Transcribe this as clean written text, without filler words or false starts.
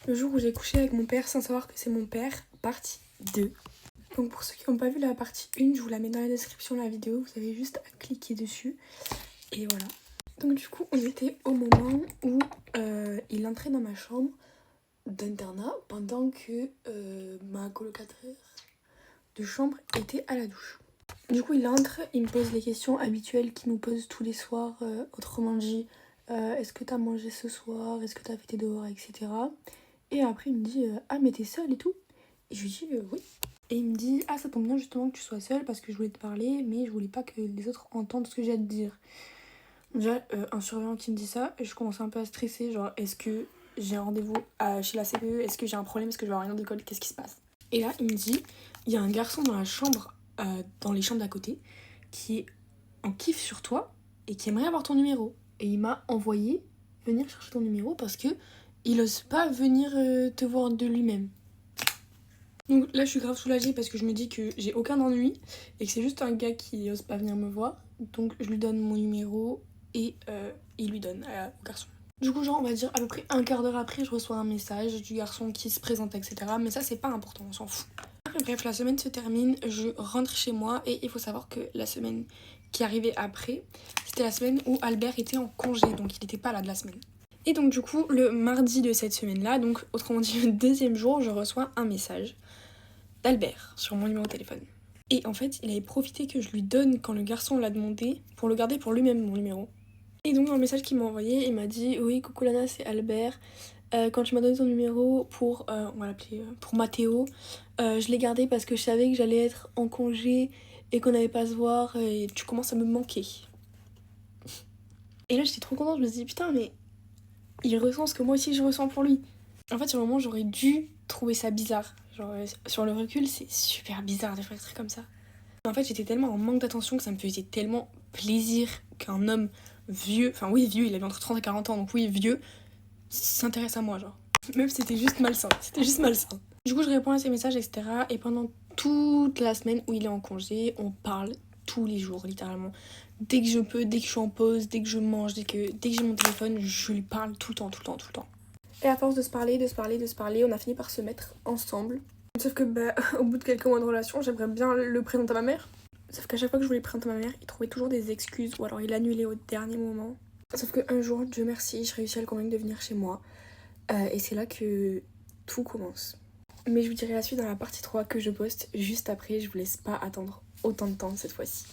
Le jour où j'ai couché avec mon père sans savoir que c'est mon père, partie 2. Donc pour ceux qui n'ont pas vu la partie 1, je vous la mets dans la description de la vidéo, vous avez juste à cliquer dessus. Et voilà. Donc du coup, on était au moment où il entrait dans ma chambre d'internat pendant que ma colocataire de chambre était à la douche. Du coup, il entre, il me pose les questions habituelles qu'il nous pose tous les soirs, autrement dit, est-ce que t'as mangé ce soir, est-ce que t'as fait tes devoirs, etc. Et après, il me dit, ah mais t'es seule et tout. Et je lui dis, oui. Et il me dit, ah ça tombe bien justement que tu sois seule parce que je voulais te parler, mais je voulais pas que les autres entendent ce que j'ai à te dire. Déjà, un surveillant qui me dit ça, je commence un peu à stresser, genre, est-ce que j'ai un rendez-vous chez la CPE, est-ce que j'ai un problème, est-ce que je vais avoir une réunion d'école, qu'est-ce qui se passe? Et là, il me dit, il y a un garçon dans la chambre, dans les chambres d'à côté, qui est en kiff sur toi et qui aimerait avoir ton numéro. Et il m'a envoyé venir chercher ton numéro parce que il ose pas venir te voir de lui-même. Donc là, je suis grave soulagée parce que je me dis que j'ai aucun ennui et que c'est juste un gars qui ose pas venir me voir. Donc je lui donne mon numéro et il lui donne au garçon. Du coup, genre, on va dire à peu près un quart d'heure après, je reçois un message du garçon qui se présente, etc. Mais ça, c'est pas important, on s'en fout. Bref, la semaine se termine, je rentre chez moi et il faut savoir que la semaine qui arrivait après, c'était la semaine où Albert était en congé, donc il n'était pas là de la semaine. Et donc du coup, le mardi de cette semaine-là, donc autrement dit le deuxième jour, je reçois un message d'Albert sur mon numéro de téléphone. Et en fait, il avait profité que je lui donne quand le garçon l'a demandé pour le garder pour lui-même, mon numéro. Et donc dans le message qu'il m'a envoyé, il m'a dit « Oui, coucou Lana, c'est Albert. Quand tu m'as donné ton numéro pour, on va l'appeler, pour Mathéo, je l'ai gardé parce que je savais que j'allais être en congé et qu'on n'allait pas se voir et tu commences à me manquer. » Et là j'étais trop contente, je me suis dit putain mais il ressent ce que moi aussi je ressens pour lui. En fait sur le moment j'aurais dû trouver ça bizarre. Genre sur le recul c'est super bizarre de faire des trucs comme ça. En fait j'étais tellement en manque d'attention que ça me faisait tellement plaisir qu'un homme vieux, enfin oui vieux, il avait entre 30 et 40 ans donc oui vieux, s'intéresse à moi genre. Même si c'était juste malsain, c'était juste malsain. Du coup je réponds à ses messages etc. Et pendant toute la semaine où il est en congé, on parle tous les jours littéralement. Dès que je peux, dès que je suis en pause, dès que je mange, dès que j'ai mon téléphone, je lui parle tout le temps. Et à force de se parler, on a fini par se mettre ensemble. Sauf que au bout de quelques mois de relation, j'aimerais bien le présenter à ma mère. Sauf qu'à chaque fois que je voulais le présenter à ma mère, il trouvait toujours des excuses ou alors il annulait au dernier moment. Sauf qu'un jour, Dieu merci, je réussis à le convaincre de venir chez moi. Et c'est là que tout commence. Mais je vous dirai la suite dans la partie 3 que je poste juste après, je vous laisse pas attendre autant de temps cette fois-ci.